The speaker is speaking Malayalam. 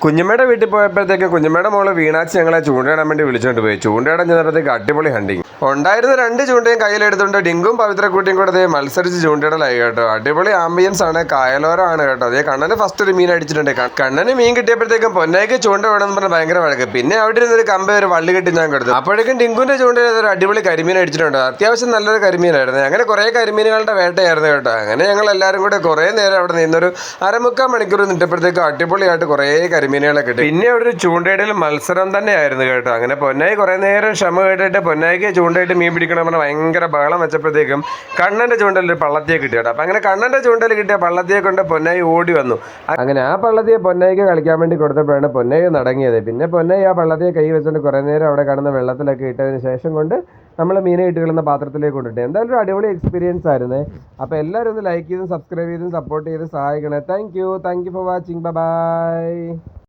കുഞ്ഞമ്മയുടെ വീട്ടിൽ പോയപ്പോഴത്തേക്ക് കുഞ്ഞമ്മയുടെ മോള് വീണാച്ചി ഞങ്ങളെ ചൂണ്ടയിടാൻ വേണ്ടി വിളിച്ചുകൊണ്ട് പോയി. ചൂണ്ടയിടാൻ ചെന്നപ്പോഴത്തേക്ക് അടിപൊളി ഹണ്ടിങ് ഉണ്ടായിരുന്ന 2 ചൂണ്ടയും കയ്യിലെടുത്തുകൊണ്ട് ഡിങ്കും പവിത്രക്കുട്ടിയും കൂടെ മത്സരിച്ച് ചൂണ്ടയിടലായി കേട്ടോ. അടിപൊളി ആംബിയൻസ് ആണ്, കായലോരമാണ് കേട്ടോ. അതേ കണ്ണന് ഫസ്റ്റ് ഒരു മീൻ അടിച്ചിട്ടുണ്ട്. കണ്ണന് മീൻ കിട്ടിയപ്പോഴത്തേക്കും പൊന്നയ്ക്ക് ചൂണ്ട വേണമെന്ന് പറഞ്ഞാൽ ഭയങ്കര വഴക്ക്. പിന്നെ അവിടെ ഇരുന്നൊരു കമ്പ ഒരു വള്ളി കെട്ടി ഞാൻ കൊടുത്തു. അപ്പോഴേക്കും ഡിങ്കുവിന്റെ ചൂണ്ടയിൽ ഒരു അടിപൊളി കരിമീൻ അടിച്ചിട്ടുണ്ട്. അത്യാവശ്യം നല്ലൊരു കരിമീനായിരുന്നു. അങ്ങനെ കുറെ കരിമീനുകളുടെ വേട്ടയായിരുന്നു കേട്ടോ. അങ്ങനെ ഞങ്ങൾ എല്ലാവരും കൂടെ കുറേ നേരം അവിടെ നിന്നൊരു 1/4 മണിക്കൂർ നിന്നപ്പോഴത്തേക്കും അടിപൊളിയായിട്ട് കുറേ കരിമീനുകളെ കിട്ടി. പിന്നെ അവിടെ ഒരു ചൂണ്ടയിടൽ മത്സരം തന്നെയായിരുന്നു കേട്ടോ. അങ്ങനെ പൊന്നായി കുറേ നേരം ക്ഷമ കേട്ടിട്ട് പൊന്നായിക്ക് ചൂണ്ടയിട്ട് മീൻ പിടിക്കണം പറഞ്ഞാൽ ഭയങ്കര ബഹളം വെച്ചപ്പോഴത്തേക്കും കണ്ണൻ്റെ ചൂണ്ടയിൽ ഒരു പള്ളത്തിയെ കിട്ടി കേട്ടോ. അപ്പം അങ്ങനെ കണ്ണൻ്റെ ചൂണ്ടയിൽ കിട്ടിയ പള്ളത്തിയെ കൊണ്ട് പൊന്നായി ഓടി വന്നു. അങ്ങനെ ആ പള്ളത്തിയെ പൊന്നായിക്ക് കളിക്കാൻ വേണ്ടി കൊടുത്തപ്പോഴാണ് പൊന്നായി നടങ്ങിയത്. പിന്നെ പൊന്നായി ആ പള്ളത്തിയെ കൈ വെച്ചുകൊണ്ട് കുറേ നേരം അവിടെ കാണുന്ന വെള്ളത്തിലൊക്കെ ഇട്ടതിന് ശേഷം കൊണ്ട് നമ്മൾ മീനെ ഇട്ട് കളുന്ന പാത്രത്തിലേക്ക് കൊണ്ടിട്ട് എന്തായാലും ഒരു അടിപൊളി എക്സ്പീരിയൻസ് ആയിരുന്നേ. അപ്പോൾ എല്ലാവരും ഒന്ന് ലൈക്ക് ചെയ്തും സബ്സ്ക്രൈബ് ചെയ്തും സപ്പോർട്ട് ചെയ്ത് സഹായിക്കണേ. Thank you for watching. By.